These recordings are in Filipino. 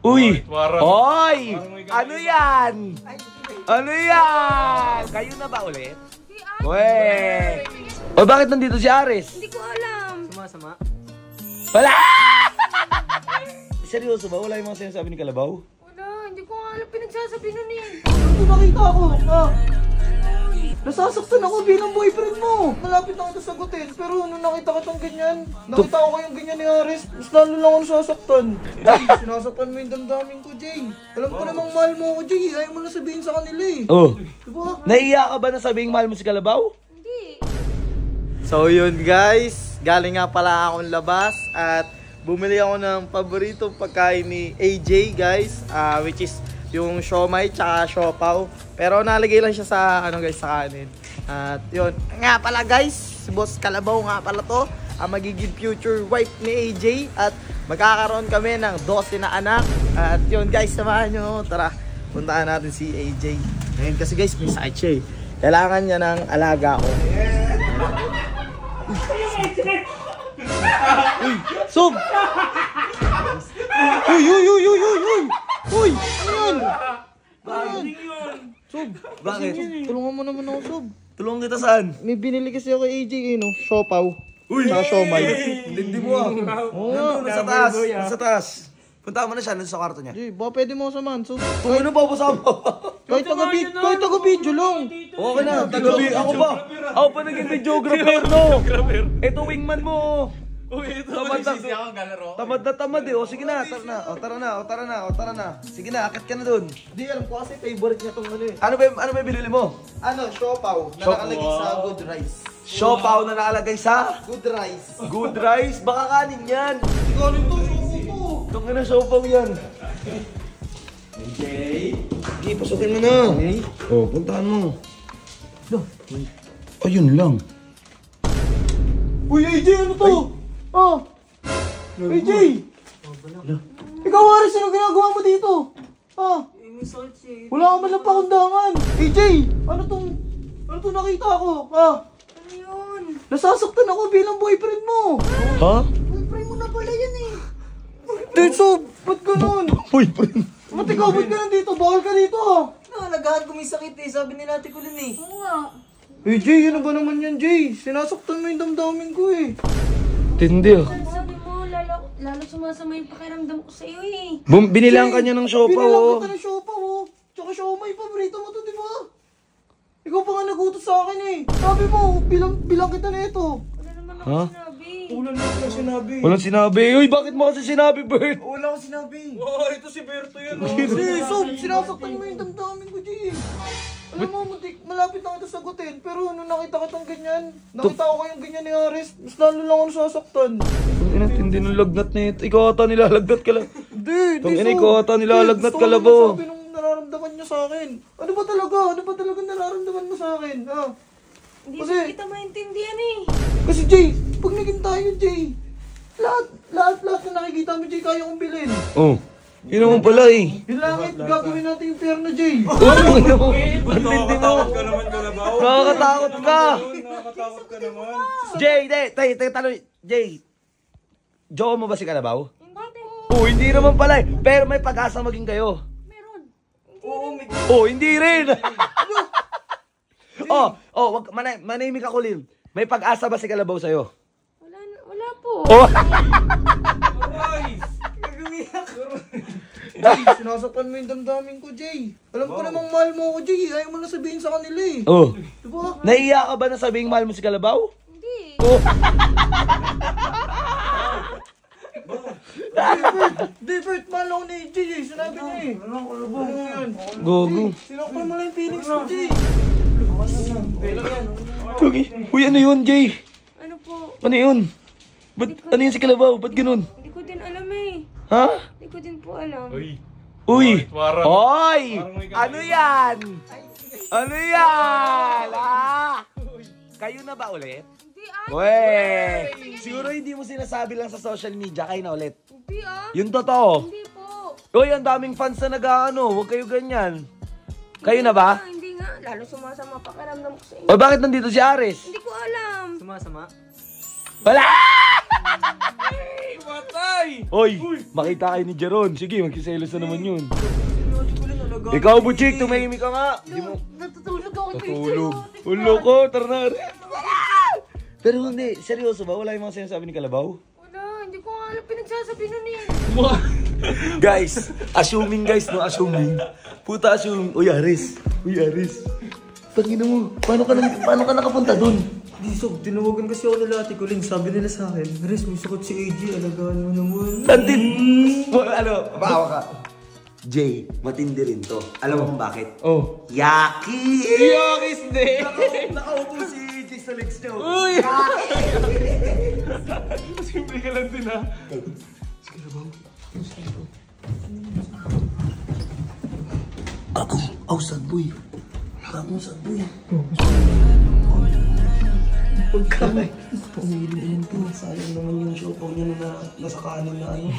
Uy! Hoy! Ano yan? Ano yan? Kayo na ba ulit? Uy! O bakit nandito si Aris? Hindi ko alam. Sumasama? Wala! Seryoso ba? Wala yung mga sinasabi ni Kalabaw? Wala, hindi ko alam pinagsasabi nun eh. Ano nakita ako? Nasasaktan ako bilang boyfriend mo. Malapit na kita sagutin. Pero nung nakita kitang ganyan, nakita ko kayong ganyan ni Aris, mas lalo lang ako nasasaktan. Sinasaktan mo yung damdamin ko, Jay. Alam ko namang mahal mo ako, Jay. Ayaw mo na sabihin sa kanila eh. Oh. Diba? Naiiyak ka ba na sabing mahal mo si Kalabaw? Hindi. So yun guys, galing nga pala akong labas at bumili ako ng paboritong pagkain ni AJ guys, which is yung siomai tsaka siopaw. Pero nalagay lang siya sa guys, sa kanin. At yun, nga pala guys, si Boss Kalabaw nga pala to, ang magiging future wife ni AJ at magkakaroon kami ng 12 na anak. At yun guys, samahan nyo, tara, puntaan natin si AJ. Ngayon kasi guys, may sakit siya eh. Kailangan niya ng alaga ko. Uy! Sob! Uy! Uy! Uy! Uy! Uy! Uy! Uy! Ano yun? Bakit? Sob! Bakit? Tulungan mo naman ako, Sob. Tulungan kita saan? May binili kasi ako kay AJ eh, no? Siopaw. Uy! Saka siomay. Hindi mo ah. Oo, nasa taas. Nasa taas. Punta mo na siya, nasa kwarto niya. Jay, baka pwede mo samahan, Sob. Kung ano ba sa mo? Kahit taga-video lang. Okay na, tagabi. Ako ba? Ako pa naging videographer, no? Ito wingman mo. Uy, ito tamad na tamad eh. O sige na, tara na. O tara na, o tara na, o tara na. Sige na, akit ka na dun. Di, alam ko kasi favorite niya tong ano eh. Ano ba yung binili mo? Ano, siopaw na nakalagay sa good rice. Siopaw na nakalagay sa Good rice. good rice. Baka kanin yan. Ikaw rin to, siopaw. Itong ina siopaw yan. Okay. Sige, pasukin mo na. Okay. O, puntahan mo. Ayun lang. Uy, AJ, ano to? Ah! AJ! Ikaw, Aris, ano ginagawa mo dito? Ah! Wala ka man lang pakundangan. AJ! Ano tong nakita ko? Ah! Ano yun? Nasasaktan ako bilang boyfriend mo. Ha? Boyfriend mo na pala yan eh. Dude, Sob, ba't ganun? Boyfriend. Ba't ikaw, ba't ka nandito? Bawal ka dito ah. Nalagahan ko may sakit eh. Sabi nila Ate Kulin eh. Oo nga. Jay, ano ba naman yan, Jay? Sinasaktan mo yung damdamin ko eh. Tindi ah. Sabi mo, lalo sumasama yung pakiramdam ko sa'yo eh. Binilang ka niya ng siopaw. Binilang kita ng siopaw oh. Tsaka siomay, paborito mo to, di ba? Ikaw pa nga nagutos sa akin eh. Sabi mo, bilang kita na ito. Wala naman ako Ha? sinabi. Wala na ako sinabi. Walang sinabi. Uy, bakit mo kasi sinabi, Bert? Wala akong sinabi. Ito si Berto yan. Kasi, Sob, sinasaktan mo yung damdamin ko, Jay. Alam mo, malapit na kita sagutin. Pero nung nakita kitang ganyan, nakita ko kayong ganyan ni Aris, mas lalo lang ako nasasaktan. Ang ina, tindi ng lagnat na ito. Ikaw ata nilalagnat ka lang. Hindi, Tong ina, ikaw ata nilalagnat ka lang, Gusto ko sabi nung nararamdaman niya sa akin. Ano ba talaga? Ano ba talaga nararamdaman mo sa akin? Ha? Hindi Kasi- kita maintindihan eh. Kasi Jay, pag naging tayo, Jay, lahat na nakikita mo, Jay, kaya kong bilhin. Oh. Yun naman pala eh. Yung langit, gagawin natin yung fair na, Jay. Ano mo? Ang tindi mo. Nakakatakot ka. Nakakatakot ka naman. Jay, tanong. Jay, jowa mo ba si Kalabaw? Hindi po. Oh, hindi naman pala eh. Pero may pag-asa maging kayo. Meron. Oh, hindi rin. wag manahimik ako, Lil. May pag-asa ba si Kalabaw sa'yo? Wala po. Oh. Jay, sinasaktan mo yung damdamin ko, Jay. Alam ko namang mahal mo ako, Jay. Ayaw mo na sabihin sa kanila eh. Oh. Diba? Naiiyak ka ba na sabing mahal mo si Kalabaw? Hindi. Oh. Divert, mahal ako ni Jay eh. Sinabi niya eh. Ano yan? Gogo. Sinaktan mo lang yung feelings mo, Jay. Uy, ano yun, Jay? Ano po? Ano yun? Ano yun si Kalabaw? Ba't ganun? Hindi ko din alam eh. Ha? Hindi ko din po alam. Uy! Hoy! Ano yan? Ano yan? Ah! Kayo na ba ulit? Hindi ah. Uy! Siguro hindi mo sinasabi lang sa social media. Kayo na ulit. Hindi ah. Yung totoo. Hindi po. Uy, ang daming fans na nag-ano. Huwag kayo ganyan. Kayo na ba? Hindi nga. Lalo sumasama pakiramdam ko sa inyo. O bakit nandito si Aris? Hindi ko alam. Sumasama? Wala! Matay! Oy, makita kayo ni Jeron. Sige, magkiselos na naman yun. Ikaw, Butchik, tumahimik ka nga. Di mo... Natutulog ako kay Natulog. Ulo ko, tara na. Pero hindi, seryoso ba? Wala yung mga sinasabi ni Kalabaw? Wala, hindi ko nga alam pinagsasabi nun eh. Guys, assuming guys, no? Assuming. Puta, assuming. Uy, Aris. Tangina mo, paano ka nakapunta dun? Di, so, tinawagan kasi ako nila ate ko, Lin. Sabi nila sa akin, Aris, may sakot si AJ, alagaan mo naman. Tantin! Ano, bawa ka. Jay, matindi rin to. Alam mo kung bakit? Oh. Yaki! Yakis din! Nakaupo si AJ sa legs niya. Uy! Simple ka lang din ha. Ako, sad boy. Pagkamay. Pumili po. Sayang naman yung siopaw niya na nasa kanin na ano.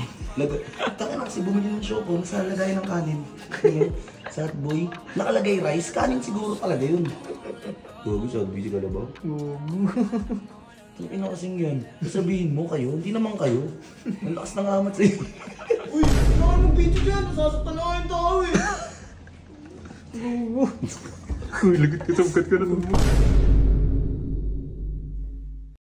Taka na kasi bumili ng siopaw, nasa lagay ng kanin. Ngayon, sad boy. Nakalagay rice, kanin siguro talaga yun. Gogo, sad boy, di ka na ba? Ina kasing yan. Sabihin mo kayo, hindi naman kayo. Ang lakas ng amat sa'yo. Uy! Saka ng video dyan! Nasasaktan na kayong tao eh! Uy, lagot ka, sabkat ka na.